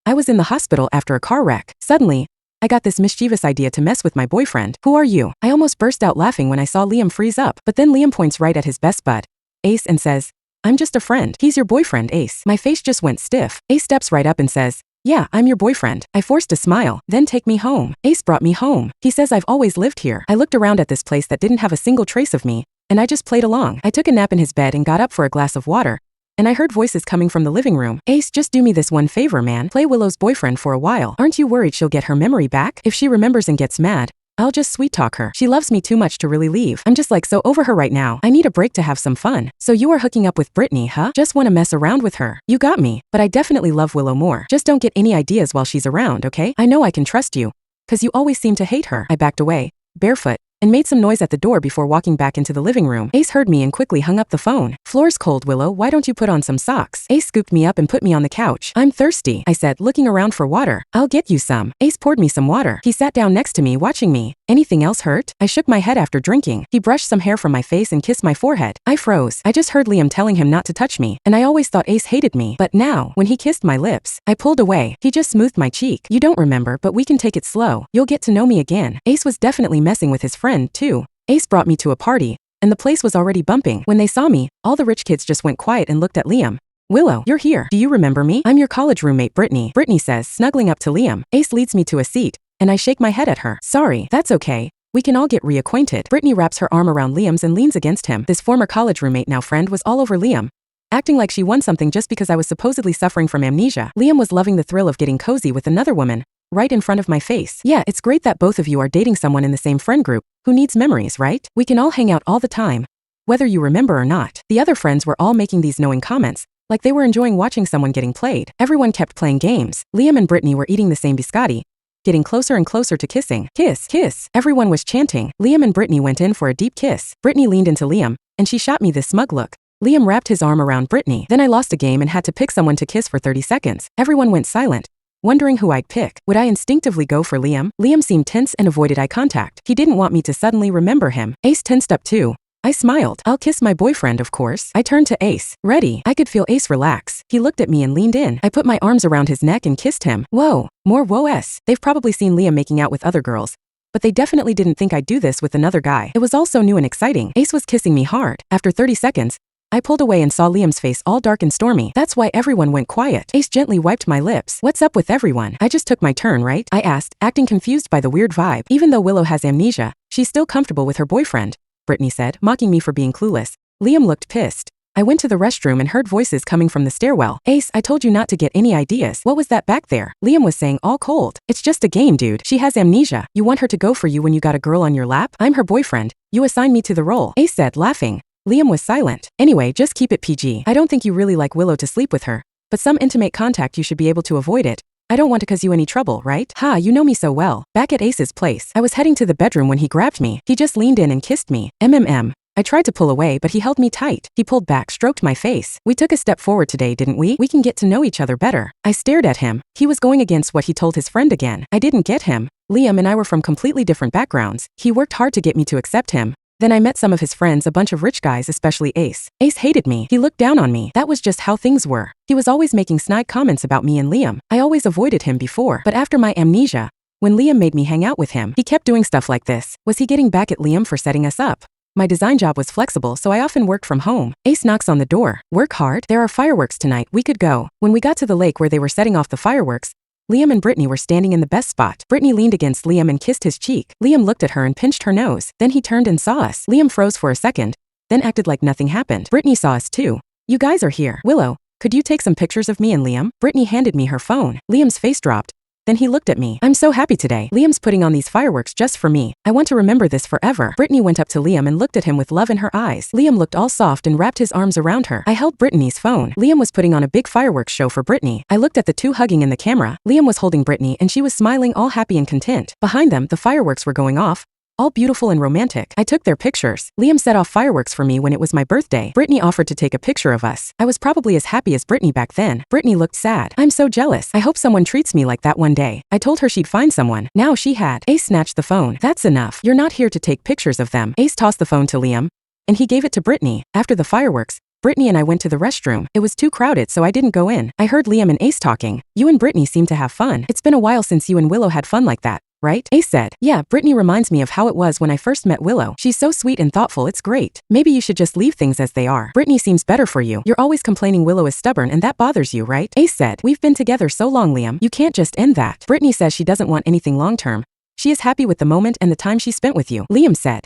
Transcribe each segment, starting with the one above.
I was in the hospital after a car wreck. Suddenly, I got this mischievous idea to mess with my boyfriend. Who are you? I almost burst out laughing when I saw Liam freeze up, but then Liam points right at his best bud, Ace, and says, I'm just a friend. He's your boyfriend, Ace. My face just went stiff. Ace steps right up and says, yeah, I'm your boyfriend. I forced a smile. Then take me home. Ace brought me home. He says I've always lived here. I looked around at this place that didn't have a single trace of me, and I just played along. I took a nap in his bed and got up for a glass of water, and I heard voices coming from the living room. Ace, just do me this one favor, man. Play Willow's boyfriend for a while. Aren't you worried she'll get her memory back? If she remembers and gets mad, I'll just sweet talk her. She loves me too much to really leave. I'm just like so over her right now. I need a break to have some fun. So you are hooking up with Brittany, huh? Just want to mess around with her. You got me, but I definitely love Willow more. Just don't get any ideas while she's around, okay? I know I can trust you, 'cause you always seem to hate her. I backed away, barefoot, and made some noise at the door before walking back into the living room. Ace heard me and quickly hung up the phone. Floor's cold, Willow. Why don't you put on some socks? Ace scooped me up and put me on the couch. I'm thirsty, I said, looking around for water. I'll get you some. Ace poured me some water. He sat down next to me, watching me. Anything else hurt? I shook my head after drinking. He brushed some hair from my face and kissed my forehead. I froze. I just heard Liam telling him not to touch me, and I always thought Ace hated me. But now, when he kissed my lips, I pulled away. He just smoothed my cheek. You don't remember, but we can take it slow. You'll get to know me again. Ace was definitely messing with his friend, too. Ace brought me to a party, and the place was already bumping. When they saw me, all the rich kids just went quiet and looked at Liam. Willow, you're here. Do you remember me? I'm your college roommate, Brittany. Brittany says, snuggling up to Liam. Ace leads me to a seat, and I shake my head at her. Sorry, that's okay. We can all get reacquainted. Brittany wraps her arm around Liam's and leans against him. This former college roommate, now friend, was all over Liam, acting like she won something just because I was supposedly suffering from amnesia. Liam was loving the thrill of getting cozy with another woman, right in front of my face. Yeah, it's great that both of you are dating someone in the same friend group who needs memories, right? We can all hang out all the time, whether you remember or not. The other friends were all making these knowing comments, like they were enjoying watching someone getting played. Everyone kept playing games. Liam and Brittany were eating the same biscotti, getting closer and closer to kissing. Kiss, kiss. Everyone was chanting. Liam and Brittany went in for a deep kiss. Brittany leaned into Liam, and she shot me this smug look. Liam wrapped his arm around Brittany. Then I lost a game and had to pick someone to kiss for 30 seconds. Everyone went silent, wondering who I'd pick. Would I instinctively go for Liam? Liam seemed tense and avoided eye contact. He didn't want me to suddenly remember him. Ace tensed up too. I smiled. I'll kiss my boyfriend, of course. I turned to Ace. Ready? I could feel Ace relax. He looked at me and leaned in. I put my arms around his neck and kissed him. Whoa, more whoa-s. They've probably seen Liam making out with other girls, but they definitely didn't think I'd do this with another guy. It was all so new and exciting. Ace was kissing me hard. After 30 seconds, I pulled away and saw Liam's face all dark and stormy. That's why everyone went quiet. Ace gently wiped my lips. What's up with everyone? I just took my turn, right? I asked, acting confused by the weird vibe. Even though Willow has amnesia, she's still comfortable with her boyfriend, Brittany said, mocking me for being clueless. Liam looked pissed. I went to the restroom and heard voices coming from the stairwell. Ace, I told you not to get any ideas. What was that back there? Liam was saying, all cold. It's just a game, dude. She has amnesia. You want her to go for you when you got a girl on your lap? I'm her boyfriend. You assigned me to the role, Ace said, laughing. Liam was silent. Anyway, just keep it PG. I don't think you really like Willow to sleep with her, but some intimate contact you should be able to avoid it. I don't want to cause you any trouble, right? Ha, you know me so well. Back at Ace's place, I was heading to the bedroom when he grabbed me. He just leaned in and kissed me. I tried to pull away, but he held me tight. He pulled back, stroked my face. We took a step forward today, didn't we? We can get to know each other better. I stared at him. He was going against what he told his friend again. I didn't get him. Liam and I were from completely different backgrounds. He worked hard to get me to accept him. Then I met some of his friends, a bunch of rich guys, especially Ace. Ace hated me. He looked down on me. That was just how things were. He was always making snide comments about me and Liam. I always avoided him before, but after my amnesia, when Liam made me hang out with him, he kept doing stuff like this. Was he getting back at Liam for setting us up? My design job was flexible, so I often worked from home. Ace knocks on the door. Work hard? There are fireworks tonight. We could go. When we got to the lake where they were setting off the fireworks, Liam and Brittany were standing in the best spot. Brittany leaned against Liam and kissed his cheek. Liam looked at her and pinched her nose. Then he turned and saw us. Liam froze for a second, then acted like nothing happened. Brittany saw us too. You guys are here. Willow, could you take some pictures of me and Liam? Brittany handed me her phone. Liam's face dropped. Then he looked at me. I'm so happy today. Liam's putting on these fireworks just for me. I want to remember this forever. Brittany went up to Liam and looked at him with love in her eyes. Liam looked all soft and wrapped his arms around her. I held Brittany's phone. Liam was putting on a big fireworks show for Brittany. I looked at the two hugging in the camera. Liam was holding Brittany and she was smiling, all happy and content. Behind them, the fireworks were going off, all beautiful and romantic. I took their pictures. Liam set off fireworks for me when it was my birthday. Brittany offered to take a picture of us. I was probably as happy as Brittany back then. Brittany looked sad. I'm so jealous. I hope someone treats me like that one day. I told her she'd find someone. Now she had. Ace snatched the phone. That's enough. You're not here to take pictures of them. Ace tossed the phone to Liam, and he gave it to Brittany. After the fireworks, Brittany and I went to the restroom. It was too crowded, so I didn't go in. I heard Liam and Ace talking. You and Brittany seem to have fun. It's been a while since you and Willow had fun like that, right? Ace said. Yeah, Brittany reminds me of how it was when I first met Willow. She's so sweet and thoughtful, it's great. Maybe you should just leave things as they are. Brittany seems better for you. You're always complaining Willow is stubborn and that bothers you, right? Ace said. We've been together so long, Liam. You can't just end that. Brittany says she doesn't want anything long-term. She is happy with the moment and the time she spent with you. Liam said.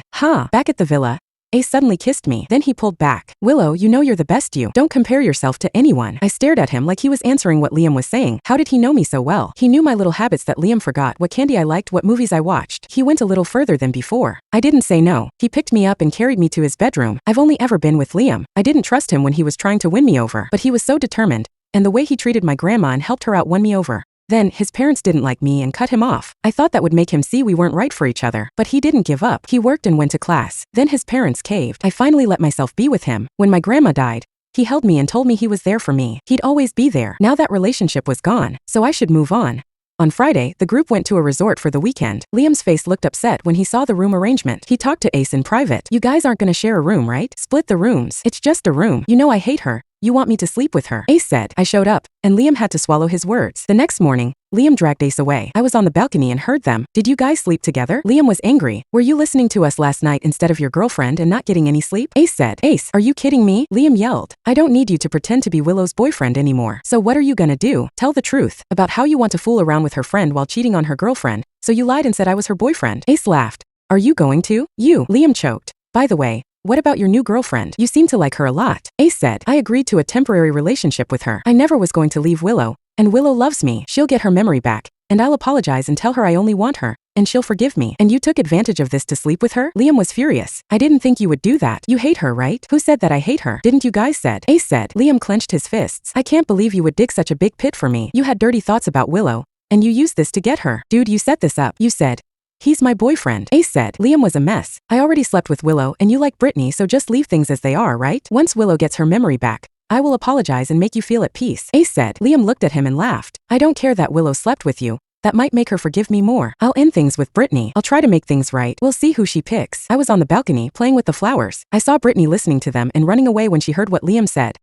Back at the villa, Ace suddenly kissed me. Then he pulled back. Willow, you know you're the best you. Don't compare yourself to anyone. I stared at him like he was answering what Liam was saying. How did he know me so well? He knew my little habits that Liam forgot, what candy I liked, what movies I watched. He went a little further than before. I didn't say no. He picked me up and carried me to his bedroom. I've only ever been with Liam. I didn't trust him when he was trying to win me over, but he was so determined. And the way he treated my grandma and helped her out won me over. Then, his parents didn't like me and cut him off. I thought that would make him see we weren't right for each other. But he didn't give up. He worked and went to class. Then his parents caved. I finally let myself be with him. When my grandma died, he held me and told me he was there for me. He'd always be there. Now that relationship was gone, so I should move on. On Friday, the group went to a resort for the weekend. Liam's face looked upset when he saw the room arrangement. He talked to Ace in private. You guys aren't gonna share a room, right? Split the rooms. It's just a room. You know I hate her. You want me to sleep with her? Ace said. I showed up, and Liam had to swallow his words. The next morning, Liam dragged Ace away. I was on the balcony and heard them. Did you guys sleep together? Liam was angry. Were you listening to us last night instead of your girlfriend and not getting any sleep? Ace said. Ace, are you kidding me? Liam yelled. I don't need you to pretend to be Willow's boyfriend anymore. So what are you gonna do? Tell the truth about how you want to fool around with her friend while cheating on her girlfriend. So you lied and said I was her boyfriend. Ace laughed. Are you going to? You. Liam choked. By the way, what about your new girlfriend? You seem to like her a lot. Ace said. I agreed to a temporary relationship with her. I never was going to leave Willow. And Willow loves me. She'll get her memory back. And I'll apologize and tell her I only want her. And she'll forgive me. And you took advantage of this to sleep with her? Liam was furious. I didn't think you would do that. You hate her, right? Who said that I hate her? Didn't you guys said? Ace said. Liam clenched his fists. I can't believe you would dig such a big pit for me. You had dirty thoughts about Willow. And you used this to get her. Dude, you set this up. You said. He's my boyfriend. Ace said. Liam was a mess. I already slept with Willow and you like Brittany, so just leave things as they are, right? Once Willow gets her memory back, I will apologize and make you feel at peace. Ace said. Liam looked at him and laughed. I don't care that Willow slept with you. That might make her forgive me more. I'll end things with Brittany. I'll try to make things right. We'll see who she picks. I was on the balcony playing with the flowers. I saw Brittany listening to them and running away when she heard what Liam said.